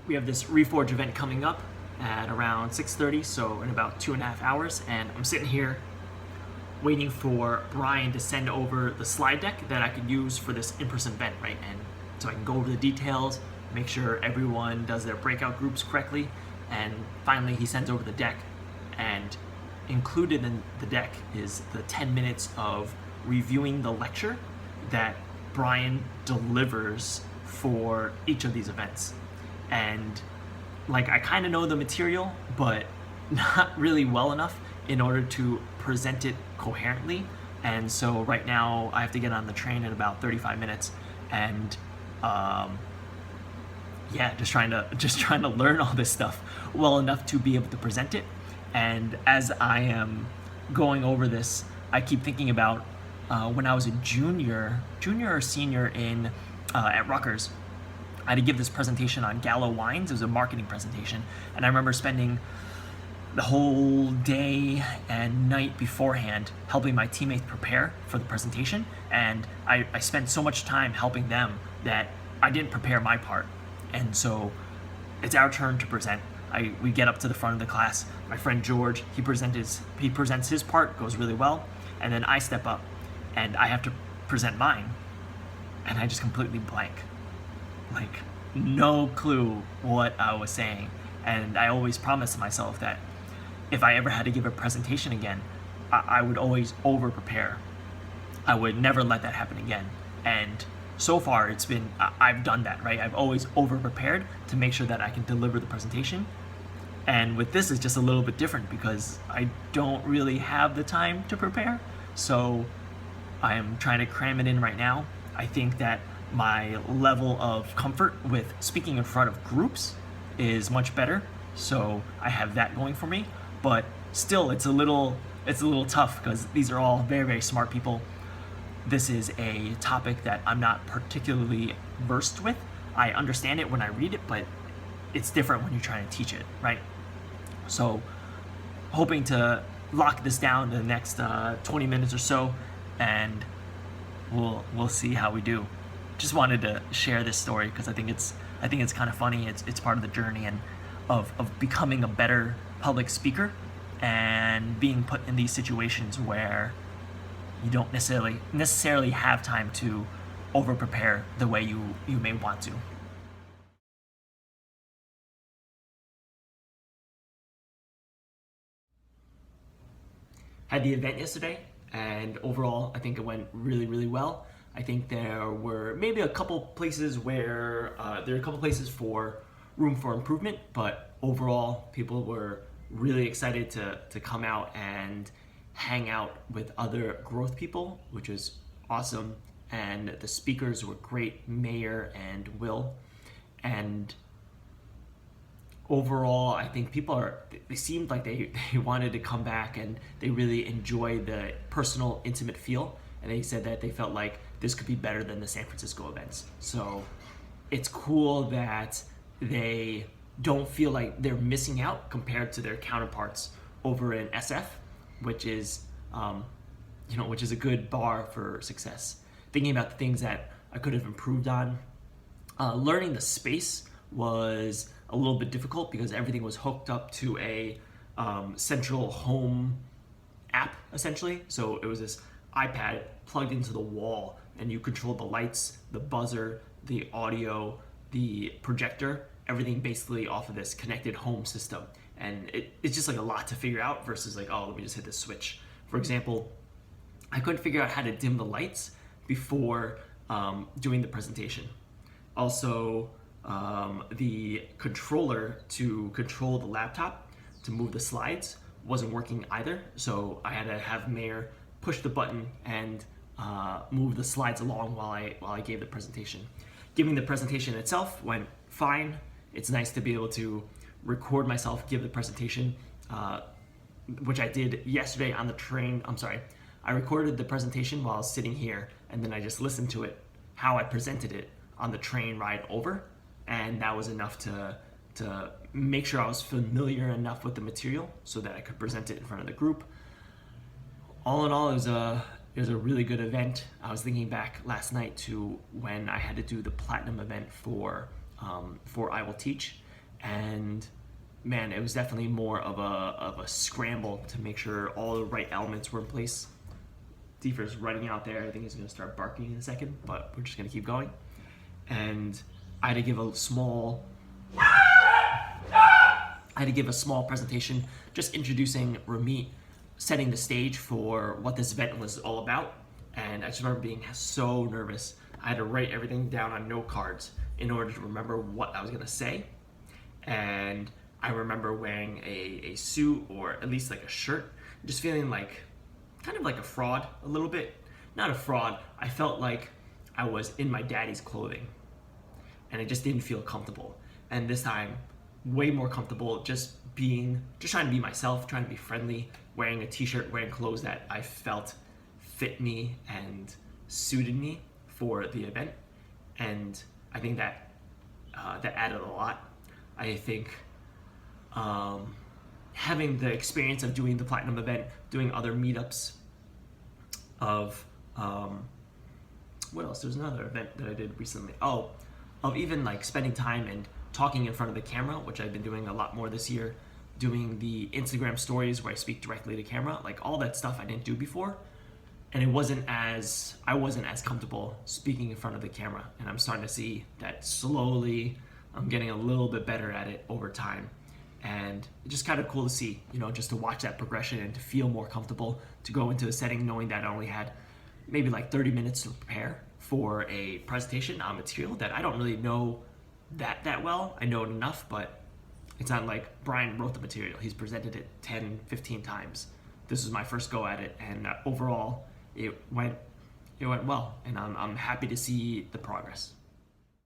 We have this Reforge event coming up at around 6:30, so in about 2.5 hours, and I'm sitting here waiting for Brian to send over the slide deck that I could use for this in-person event, right? And so I can go over the details, make sure everyone does their breakout groups correctly, and finally he sends over the deck, and included in the deck is the 10 minutes of reviewing the lecture that Brian delivers for each of these events. And like, I kind of know the material, but not really well enough in order to present it coherently. And so right now I have to get on the train in about 35 minutes, and just trying to learn all this stuff well enough to be able to present it. And as I am going over this, I keep thinking about when I was a junior or senior in at Rutgers. I had to give this presentation on Gallo Wines. It was a marketing presentation, and I remember spending the whole day and night beforehand helping my teammates prepare for the presentation, and I spent so much time helping them that I didn't prepare my part. And so it's our turn to present. We get up to the front of the class. My friend George, he presents his part, goes really well, and then I step up and I have to present mine, and I just completely blank. Like, no clue what I was saying. And I always promised myself that if I ever had to give a presentation again, I would always over prepare. I would never let that happen again. And so far I've done that, right? I've always over prepared to make sure that I can deliver the presentation. And with this, it's just a little bit different because I don't really have the time to prepare. So I am trying to cram it in right now. I think that my level of comfort with speaking in front of groups is much better, so I have that going for me. But still, it's a little tough because these are all very, very smart people. This is a topic that I'm not particularly versed with. I understand it when I read it, but it's different when you're trying to teach it, right? So hoping to lock this down in the next 20 minutes or so, and we'll see how we do. Just wanted to share this story because I think it's kind of funny. It's part of the journey and of becoming a better public speaker and being put in these situations where you don't necessarily have time to over prepare the way you may want to. Had the event yesterday, and overall I think it went really, really well. I think there were maybe a couple places where there are a couple places for room for improvement, but overall people were really excited to come out and hang out with other growth people, which is awesome. And the speakers were great, Mayor and Will. And overall, I think they seemed like they wanted to come back, and they really enjoy the personal, intimate feel. And they said that they felt like this could be better than the San Francisco events. So it's cool that they don't feel like they're missing out compared to their counterparts over in SF, which is a good bar for success. Thinking about the things that I could have improved on, learning the space was a little bit difficult because everything was hooked up to a central home app, essentially. So it was this iPad plugged into the wall, and you control the lights, the buzzer, the audio, the projector, everything basically off of this connected home system. And it's just like a lot to figure out versus like, oh, let me just hit this switch. For example, I couldn't figure out how to dim the lights before doing the presentation. Also, the controller to control the laptop to move the slides wasn't working either. So I had to have Mayor push the button and move the slides along while I gave the presentation. Giving the presentation itself went fine. It's nice to be able to record myself give the presentation, which I did yesterday on the train. I recorded the presentation while I was sitting here, and then I just listened to it, how I presented it on the train ride over, and that was enough to make sure I was familiar enough with the material so that I could present it in front of the group. All in all, it was a really good event. I was thinking back last night to when I had to do the platinum event for I Will Teach, and man, it was definitely more of a scramble to make sure all the right elements were in place. Deefer's running out there. I think he's going to start barking in a second, but we're just going to keep going. And I had to give a small presentation, just introducing Ramit, setting the stage for what this event was all about. And I just remember being so nervous. I had to write everything down on note cards in order to remember what I was going to say. And I remember wearing a suit, or at least like a shirt, just feeling like kind of like a fraud a little bit. Not a fraud, I felt like I was in my daddy's clothing, and I just didn't feel comfortable. And this time, way more comfortable, just trying to be myself, trying to be friendly, wearing a t-shirt, wearing clothes that I felt fit me and suited me for the event. And I think that that added a lot. I think having the experience of doing the Platinum event, doing other meetups of what else? There's another event that I did recently. Oh, of even like spending time and talking in front of the camera, which I've been doing a lot more this year, doing the Instagram stories where I speak directly to camera, like all that stuff I didn't do before. And I wasn't as comfortable speaking in front of the camera. And I'm starting to see that slowly I'm getting a little bit better at it over time. And it's just kind of cool to see, just to watch that progression and to feel more comfortable to go into a setting knowing that I only had maybe like 30 minutes to prepare for a presentation on material that I don't really know that well. I know it enough, but it's not like Brian wrote the material. He's presented it 10, 15 times. This was my first go at it, and overall, it went well, and I'm happy to see the progress.